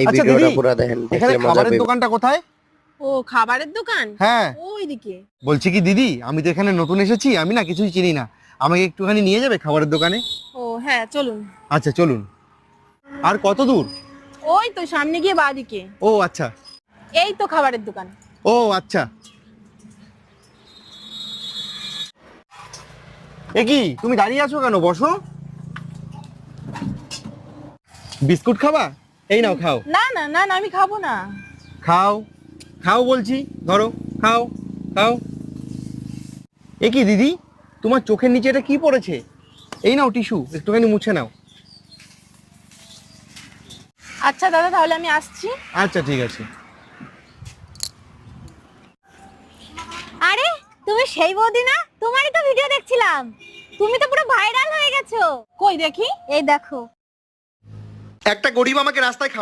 এই আচ্ছা ভিডিওটা দিদি, পুরো দেখেন, এখানে দেখলে মজা খাবারের পাবেন। দোকানটা কোথায়? ও খাবারের দোকান হ্যাঁ, ওইদিকে। বলছি কি দিদি, আমি তো এখানে নতুন এসেছি, আমি না কিছুই চিনি না, আমাকে একটুখানি নিয়ে যাবে খাবারের দোকানে? ও হ্যাঁ চলুন। আচ্ছা চলুন। আর কত দূর? ওই তো সামনে গিয়ে বাঁদিকে। ও আচ্ছা। এই তো খাবারের দোকান। ও আচ্ছা। এ কি, তুমি দাঁড়িয়ে আছো কেন? বসো। বিস্কুট খাবা? এই নাও খাও। না না না না, আমি খাবো না। খাও, খাও বলছি, ধরো, খাও, খাও। এ কি দিদি, তোমার চোখের নিচে এটা কি পড়েছে? এই নাও টিস্যু, একটুখানি মুছে নাও। আচ্ছা দাদা, তাহলে আমি আসছি। আচ্ছা ঠিক আছে। আরে তুমি সেই বৌদি না? তোমারই তো ভিডিও দেখছিলাম, তুমি তো পুরো ভাইরাল হয়ে গেছো। কই দেখি। এই দেখো। একটা গরিব আমাকে রাস্তায়